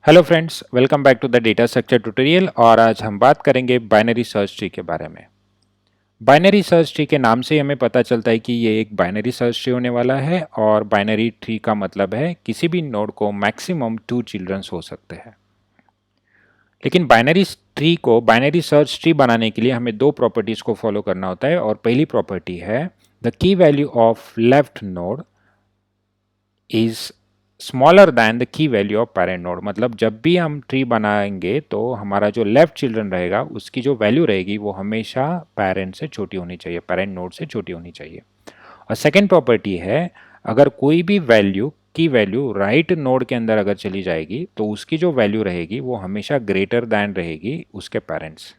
Hello friends, welcome back to the data structure tutorial. और आज हम बात करेंगे बाइनरी सर्च ट्री के बारे में। बाइनरी सर्च ट्री के नाम से हमें पता चलता है कि ये एक बाइनरी सर्च ट्री होने वाला है। और बाइनरी ट्री का मतलब है किसी भी नोड को मैक्सिमम 2 चिल्ड्रंस हो सकते हैं। लेकिन बाइनरी ट्री को बाइनरी सर्च ट्री बनाने के लिए हमें दो प्रॉपर्टीज को फॉलो करना होता है। और पहली प्रॉपर्टी है the key value of left node is smaller than the key value of parent node. मतलब जब भी हम ट्री बनाएंगे तो हमारा जो लेफ्ट चिल्ड्रन रहेगा उसकी जो वैल्यू रहेगी वो हमेशा पेरेंट से छोटी होनी चाहिए, पेरेंट नोड से छोटी होनी चाहिए। और सेकेंड प्रॉपर्टी है अगर कोई भी वैल्यू की वैल्यू राइट नोड के अंदर अगर चली जाएगी तो उसकी जो वैल्यू रहेगी वो हमेशा ग्रेटर दैन रहेगी उसके पेरेंट्स।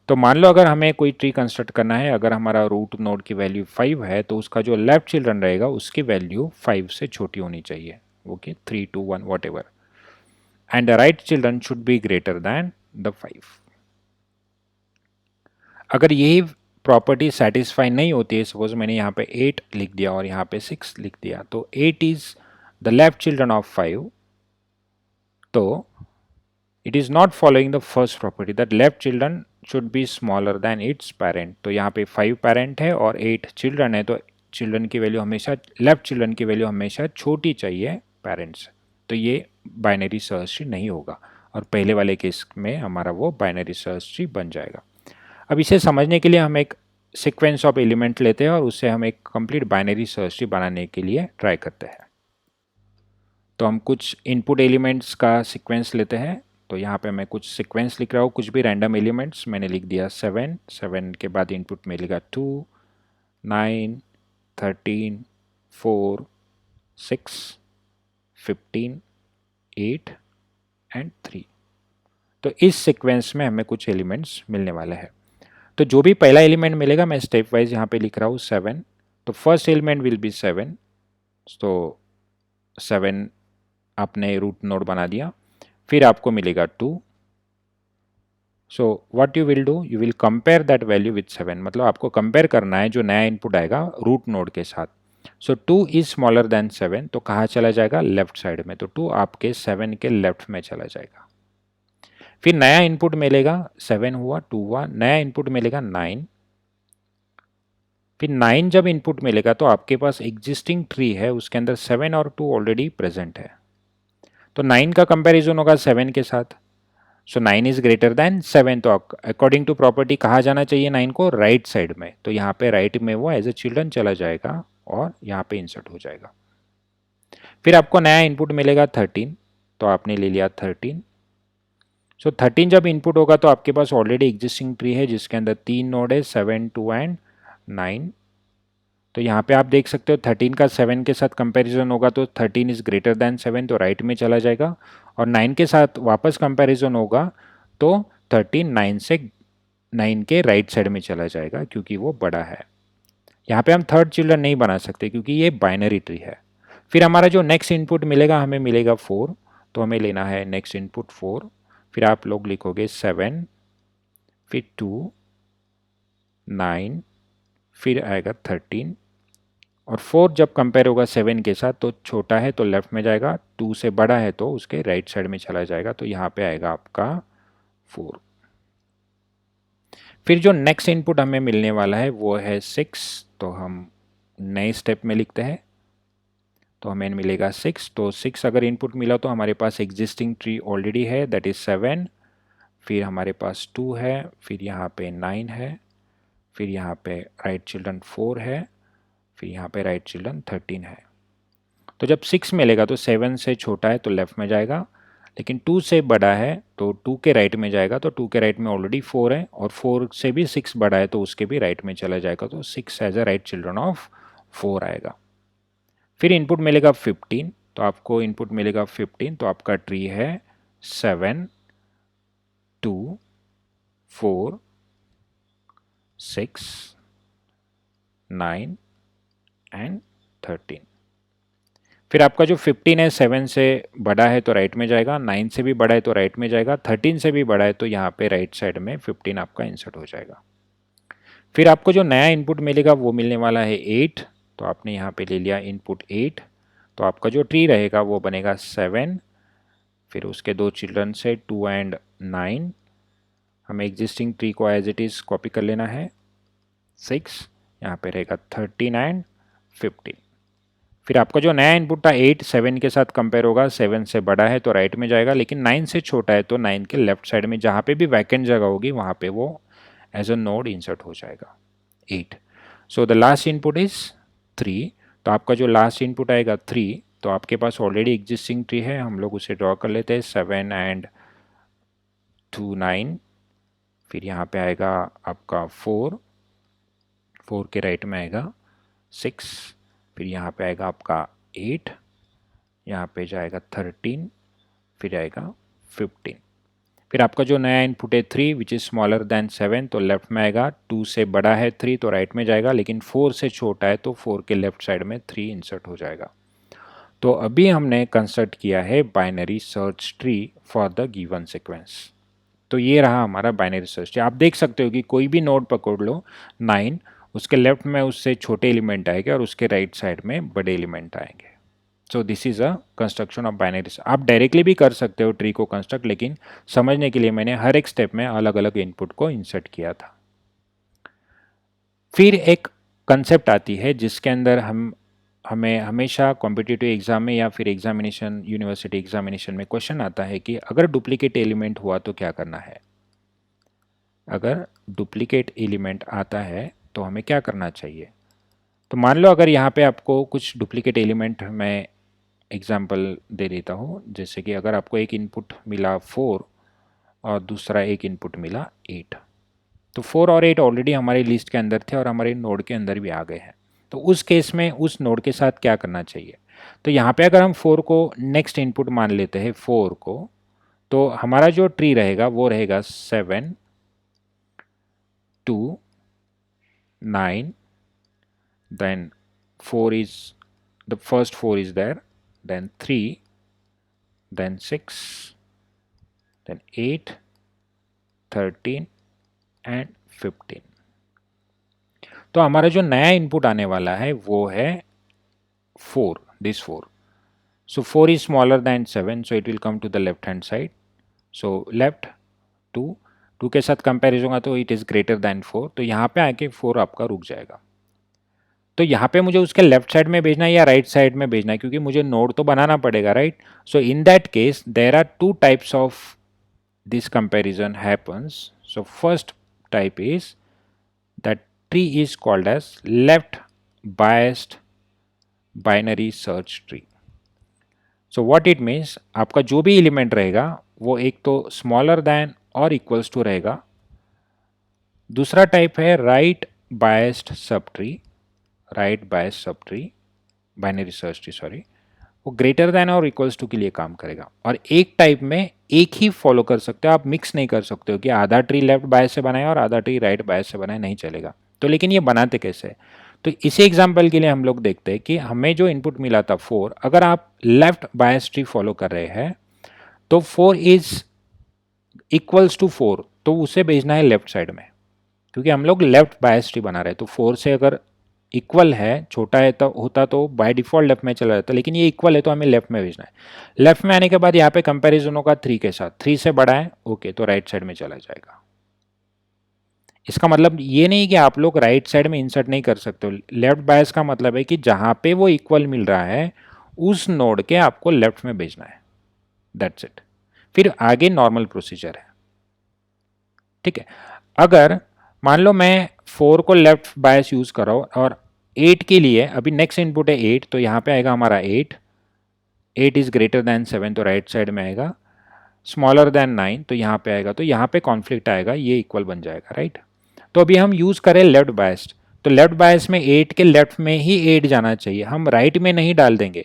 तो मान लो अगर हमें कोई ट्री कंस्ट्रक्ट करना है, अगर हमारा रूट नोड की वैल्यू 5 है तो उसका जो लेफ्ट चिल्ड्रन रहेगा उसकी वैल्यू 5 से छोटी होनी चाहिए। Okay, 3 2 1 what ever, and the right children should be greater than the 5। अगर यही प्रॉपर्टी सेटिस्फाई नहीं होती है, सपोज मैंने यहाँ पे 8 लिख दिया और यहाँ पे 6 लिख दिया, तो 8 is the left children of 5, तो it is not following the first property that left children should be smaller than it's parent. तो यहाँ पे 5 पेरेंट है और 8 चिल्ड्रन है, तो चिल्ड्रन की वैल्यू हमेशा, लेफ्ट चिल्ड्रन की वैल्यू हमेशा छोटी चाहिए पेरेंट्स। तो ये बाइनरी सर्च ट्री नहीं होगा और पहले वाले केस में हमारा वो बाइनरी सर्च ट्री बन जाएगा। अब इसे समझने के लिए हम एक सीक्वेंस ऑफ एलिमेंट लेते हैं और उससे हम एक कंप्लीट बाइनरी सर्च ट्री बनाने के लिए ट्राई करते हैं। तो हम कुछ इनपुट एलिमेंट्स का सीक्वेंस लेते हैं। तो यहाँ पे मैं कुछ सीक्वेंस लिख रहा हूँ, कुछ भी रैंडम एलिमेंट्स। मैंने लिख दिया 7, 7 के बाद इनपुट में लिखा 2, 9, 13, 4, 6, 15, 8 एंड 3। तो इस सीक्वेंस में हमें कुछ एलिमेंट्स मिलने वाले हैं। तो जो भी पहला एलिमेंट मिलेगा मैं स्टेप वाइज यहाँ पे लिख रहा हूँ 7। तो फर्स्ट एलिमेंट विल बी 7। तो 7 आपने रूट नोड बना दिया। फिर आपको मिलेगा 2। So what you will do, you will compare that value with 7। मतलब आपको कंपेयर करना है जो नया इनपुट आएगा रूट नोड के साथ। सो 2 इज स्मॉलर देन 7, तो कहाँ चला जाएगा, लेफ्ट साइड में। तो 2 आपके 7 के लेफ्ट में चला जाएगा। फिर नया इनपुट मिलेगा, 7 हुआ, 2 हुआ, नया इनपुट मिलेगा 9। फिर 9 जब इनपुट मिलेगा तो आपके पास एग्जिस्टिंग ट्री है उसके अंदर 7 और 2 ऑलरेडी प्रेजेंट है। तो 9 का कंपैरिजन होगा 7 के साथ। सो 9 इज ग्रेटर देन 7, तो अकॉर्डिंग टू प्रॉपर्टी कहाँ जाना चाहिए 9 को, राइट साइड में। तो यहाँ पे राइट में वो एज ए चिल्ड्रन चला जाएगा और यहाँ पे इंसर्ट हो जाएगा। फिर आपको नया इनपुट मिलेगा 13, तो आपने ले लिया 13। सो 13 जब इनपुट होगा तो आपके पास ऑलरेडी एग्जिस्टिंग ट्री है जिसके अंदर 3 नोड है, 7, 2 एंड 9। तो यहाँ पे आप देख सकते हो 13 का 7 के साथ कंपैरिजन होगा तो 13 इज ग्रेटर देन 7, तो राइट में चला जाएगा। और 9 के साथ वापस कंपैरिजन होगा तो 13 9 से 9 के राइट साइड में चला जाएगा क्योंकि वो बड़ा है। यहाँ पे हम थर्ड चिल्ड्रन नहीं बना सकते क्योंकि ये बाइनरी ट्री है। फिर हमारा जो नेक्स्ट इनपुट मिलेगा हमें मिलेगा 4, तो हमें लेना है नेक्स्ट इनपुट 4। फिर आप लोग लिखोगे 7, फिर 2, 9, फिर आएगा 13। और 4 जब कंपेयर होगा 7 के साथ तो छोटा है तो लेफ्ट में जाएगा, 2 से बड़ा है तो उसके राइट साइड में चला जाएगा। तो यहाँ पे आएगा आपका 4। फिर जो नेक्स्ट इनपुट हमें मिलने वाला है वो है 6, तो हम नए स्टेप में लिखते हैं। तो हमें मिलेगा 6। तो 6 अगर इनपुट मिला तो हमारे पास एग्जिस्टिंग ट्री ऑलरेडी है दैट इज 7। फिर हमारे पास 2 है, फिर यहाँ पे 9 है, फिर यहाँ पे राइट चिल्ड्रन 4 है, फिर यहाँ पे राइट चिल्ड्रन 13 है। तो जब 6 मिलेगा तो 7 से छोटा है तो लेफ्ट में जाएगा, लेकिन 2 से बड़ा है तो 2 के राइट में जाएगा। तो 2 के राइट में ऑलरेडी 4 है और 4 से भी 6 बड़ा है तो उसके भी राइट में चला जाएगा। तो 6 as a right children of 4 आएगा। फिर इनपुट मिलेगा 15, तो आपको इनपुट मिलेगा 15, तो आपका ट्री है 7, 2, 4, 6, 9 एंड 13। फिर आपका जो 15 है 7 से बड़ा है तो राइट में जाएगा, 9 से भी बड़ा है तो राइट में जाएगा, 13 से भी बड़ा है तो यहाँ पे राइट साइड में 15 आपका इंसर्ट हो जाएगा। फिर आपको जो नया इनपुट मिलेगा वो मिलने वाला है 8, तो आपने यहाँ पे ले लिया इनपुट 8। तो आपका जो ट्री रहेगा वो बनेगा 7, फिर उसके 2 चिल्ड्रन से 2 एंड 9, हमें एग्जिस्टिंग ट्री को एज इट इज़ कॉपी कर लेना है। 6, यहाँ पे रहेगा 13 एंड 15। फिर आपका जो नया इनपुट था 8 7 के साथ कंपेयर होगा, 7 से बड़ा है तो राइट में जाएगा, लेकिन 9 से छोटा है तो 9 के लेफ्ट साइड में जहाँ पे भी वैकेंट जगह होगी वहाँ पे वो एज अ नोड इंसर्ट हो जाएगा 8। So the last input is 3। तो आपका जो लास्ट इनपुट आएगा 3, तो आपके पास ऑलरेडी एग्जिस्टिंग ट्री है, हम लोग उसे ड्रॉ कर लेते हैं। 7 एंड 2 9, फिर यहाँ पे आएगा आपका 4 के राइट में आएगा 6, फिर यहाँ पे आएगा आपका 8, यहाँ पे जाएगा 13, फिर आएगा 15। फिर आपका जो नया इनपुट है 3 विच इज़ स्मॉलर दैन 7, तो लेफ्ट में आएगा। 2 से बड़ा है 3 तो राइट में जाएगा, लेकिन 4 से छोटा है तो 4 के लेफ्ट साइड में 3 इंसर्ट हो जाएगा। तो अभी हमने कंस्ट्रक्ट किया है binary search tree for the given sequence. तो ये रहा हमारा बाइनरी सर्च ट्री। आप देख सकते हो कि कोई भी नोड पकड़ लो 9, उसके लेफ्ट में उससे छोटे एलिमेंट आएंगे और उसके राइट साइड में बड़े एलिमेंट आएंगे। So this is a construction of binary. आप डायरेक्टली भी कर सकते हो ट्री को कंस्ट्रक्ट, लेकिन समझने के लिए मैंने हर एक स्टेप में अलग अलग इनपुट को इंसर्ट किया था। फिर एक कंसेप्ट आती है जिसके अंदर हमें हमेशा कॉम्पिटिटिव एग्जाम में या फिर एग्जामिनेशन, यूनिवर्सिटी एग्जामिनेशन में क्वेश्चन आता है कि अगर डुप्लीकेट एलिमेंट हुआ तो क्या करना है। अगर डुप्लीकेट एलिमेंट आता है तो हमें क्या करना चाहिए। तो मान लो अगर यहाँ पे आपको कुछ डुप्लीकेट एलिमेंट, मैं एग्जाम्पल दे देता हूँ, जैसे कि अगर आपको एक इनपुट मिला 4 और दूसरा एक इनपुट मिला 8, तो 4 और 8 ऑलरेडी हमारी लिस्ट के अंदर थे और हमारे नोड के अंदर भी आ गए हैं। तो उस केस में उस नोड के साथ क्या करना चाहिए। तो यहाँ पे अगर हम 4 को नेक्स्ट इनपुट मान लेते हैं 4 को, तो हमारा जो ट्री रहेगा वो रहेगा 7 2 9, then 4 is the first 4 is there, then 3, then 6, then 8, 13 and 15। तो हमारा जो नया इनपुट आने वाला है वो है 4, this 4। So 4 is smaller than 7, so it will come to the left hand side। So left 2, 2 के साथ कंपेरिजन होगा तो it is greater than 4, तो यहाँ पे आके 4 आपका रुक जाएगा। तो यहाँ पे मुझे उसके लेफ्ट साइड में भेजना है या राइट साइड में भेजना है, क्योंकि मुझे नोड तो बनाना पड़ेगा, right. So in that case there are 2 types of this comparison happens. So first type is that tree is called as left biased binary search tree. So what it means, आपका जो भी element रहेगा वो एक तो smaller than और equals to रहेगा। दूसरा टाइप है right biased subtree, right bias subtree, binary search tree sorry, वो ग्रेटर देन और इक्वल्स टू के लिए काम करेगा। और एक टाइप में एक ही फॉलो कर सकते हो, आप मिक्स नहीं कर सकते हो कि आधा ट्री लेफ्ट बायस से बनाए और आधा ट्री राइट बायस से बनाए, नहीं चलेगा। तो लेकिन ये बनाते कैसे, तो इसी एग्जाम्पल के लिए हम लोग देखते हैं कि हमें जो इनपुट मिला था 4, अगर आप लेफ्ट बायस ट्री फॉलो कर रहे हैं तो 4 इज इक्वल्स टू 4, तो उसे भेजना है लेफ्ट साइड में, क्योंकि हम लोग लेफ्ट बायस ट्री बना रहे हैं। तो 4 से अगर इक्वल है, छोटा है तो होता तो बाय डिफॉल्ट लेफ्ट में चला जाता, लेकिन ये इक्वल है तो हमें लेफ्ट में भेजना है। लेफ्ट में आने के बाद यहाँ पे कंपैरिजन होगा 3 के साथ, 3 से बड़ा है ओके, तो राइट साइड में चला जाएगा। इसका मतलब ये नहीं कि आप लोग राइट साइड में इंसर्ट नहीं कर सकते हो। लेफ्ट बायस का मतलब है कि जहां पे वो इक्वल मिल रहा है उस नोड के आपको लेफ्ट में भेजना है, दैट्स इट। फिर आगे नॉर्मल प्रोसीजर है, ठीक है। अगर मान लो मैं 4 को लेफ्ट बायस यूज कर रहा हूं और 8 के लिए अभी नेक्स्ट इनपुट है 8, तो यहाँ पे आएगा हमारा 8 इज ग्रेटर दैन 7, तो राइट साइड में आएगा। स्मॉलर दैन 9, तो यहाँ पे आएगा, तो यहाँ पे कॉन्फ्लिक्ट आएगा, ये इक्वल बन जाएगा, राइट। तो अभी हम यूज करें लेफ्ट बायस्ड, तो लेफ्ट बायस में 8 के लेफ्ट में ही 8 जाना चाहिए, हम राइट में नहीं डाल देंगे।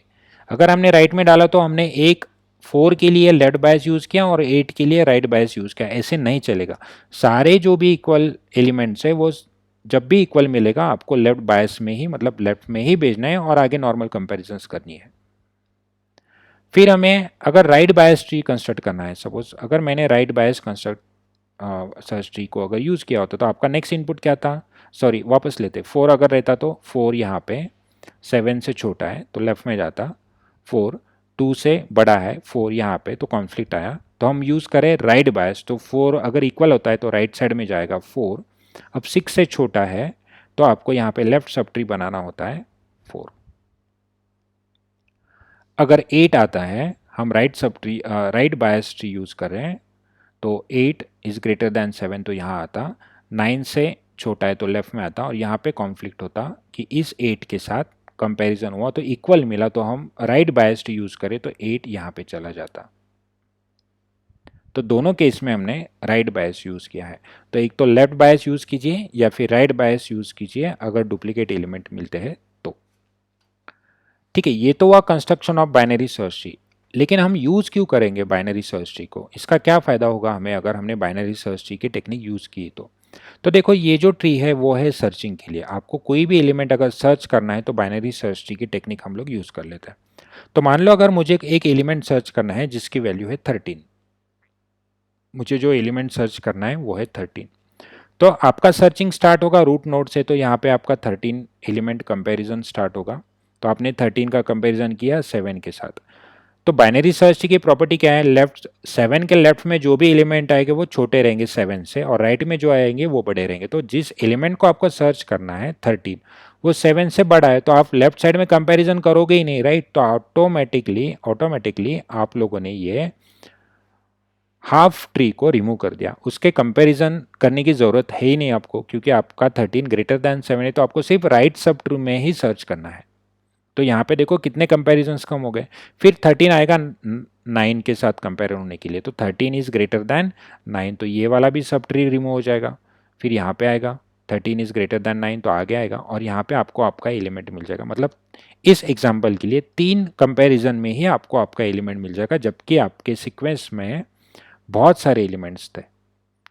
अगर हमने राइट में डाला तो हमने एक 4 के लिए लेफ्ट बायस यूज किया और 8 के लिए राइट बायस यूज किया, ऐसे नहीं चलेगा। सारे जो भी इक्वल एलिमेंट्स है वो जब भी इक्वल मिलेगा आपको लेफ्ट बायस में ही, मतलब लेफ्ट में ही भेजना है और आगे नॉर्मल कंपैरिजंस करनी है। फिर हमें अगर राइट बायस ट्री कंस्ट्रक्ट करना है, सपोज अगर मैंने राइट बायस कंस्ट्रक्ट सर्च ट्री को अगर यूज़ किया होता तो आपका नेक्स्ट इनपुट क्या था, सॉरी वापस लेते, 4 अगर रहता तो 4 यहाँ पे 7 से छोटा है तो लेफ्ट में जाता 4, 2 से बड़ा है 4 यहाँ पे, तो कॉन्फ्लिक्ट आया, तो हम यूज़ करें राइट बायस। तो 4 अगर इक्वल होता है तो राइट साइड में जाएगा 4। अब 6 से छोटा है तो आपको यहाँ पे लेफ्ट सब ट्री बनाना होता है 4। अगर 8 आता है, हम राइट बायस ट्री यूज़ कर रहे हैं, तो 8 इज़ ग्रेटर दैन 7 तो यहाँ आता, 9 से छोटा है तो लेफ्ट में आता, और यहाँ पे कॉन्फ्लिक्ट होता कि इस 8 के साथ कंपैरिजन हुआ तो इक्वल मिला, तो हम राइट बायस ट्री यूज़ करें तो 8 यहाँ पे चला जाता। तो दोनों केस में हमने राइट बायस यूज़ किया है। तो एक तो लेफ्ट बायस यूज़ कीजिए या फिर राइट बायस यूज़ कीजिए अगर डुप्लीकेट एलिमेंट मिलते हैं तो। ठीक है, ये तो हुआ construction of binary search tree. लेकिन हम यूज़ क्यों करेंगे बाइनरी सर्च ट्री को, इसका क्या फ़ायदा होगा हमें अगर हमने बाइनरी सर्च ट्री की टेक्निक यूज़ की तो देखो ये जो ट्री है वो है सर्चिंग के लिए। आपको कोई भी एलिमेंट अगर सर्च करना है तो बाइनरी सर्च ट्री की टेक्निक हम लोग यूज़ कर लेते हैं। तो मान लो अगर मुझे एक एलिमेंट सर्च करना है जिसकी वैल्यू है 13, मुझे जो एलिमेंट सर्च करना है वो है 13, तो आपका सर्चिंग स्टार्ट होगा रूट नोड से, तो यहाँ पे आपका 13 एलिमेंट कंपैरिजन स्टार्ट होगा। तो आपने 13 का कंपैरिजन किया 7 के साथ। तो बाइनरी सर्च की प्रॉपर्टी क्या है, लेफ्ट 7 के लेफ्ट में जो भी एलिमेंट आएंगे वो छोटे रहेंगे 7 से, और राइट में जो आएंगे वो बड़े रहेंगे। तो जिस एलिमेंट को आपको सर्च करना है 13 वो 7 से बड़ा है, तो आप लेफ्ट साइड में कंपैरिजन करोगे ही नहीं, राइट। तो ऑटोमेटिकली आप लोगों ने ये हाफ ट्री को रिमूव कर दिया, उसके कंपैरिजन करने की ज़रूरत है ही नहीं आपको, क्योंकि आपका 13 ग्रेटर दैन 7 है, तो आपको सिर्फ राइट सब ट्री में ही सर्च करना है। तो यहाँ पे देखो कितने कंपैरिजंस कम हो गए। फिर 13 आएगा 9 के साथ कंपेयर होने के लिए, तो 13 इज़ ग्रेटर दैन 9, तो ये वाला भी सब ट्री रिमूव हो जाएगा। फिर यहाँ पे आएगा 13 इज़ ग्रेटर दैन 9, तो आगे आएगा, और यहाँ पे आपको आपका एलिमेंट मिल जाएगा। मतलब इस एग्जाम्पल के लिए 3 कंपेरिजन में ही आपको आपका एलिमेंट मिल जाएगा, जबकि आपके सिक्वेंस में बहुत सारे एलिमेंट्स थे।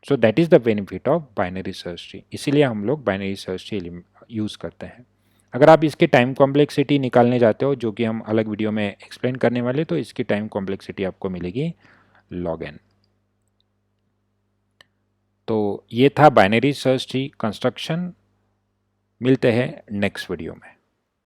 So that is the benefit of binary search tree, इसीलिए हम लोग बाइनरी सर्च ट्री यूज़ करते हैं। अगर आप इसकी टाइम कॉम्प्लेक्सिटी निकालने जाते हो, जो कि हम अलग वीडियो में एक्सप्लेन करने वाले, तो इसकी टाइम कॉम्प्लेक्सिटी आपको मिलेगी log n। तो ये था बाइनरी सर्च ट्री कंस्ट्रक्शन। मिलते हैं नेक्स्ट वीडियो में।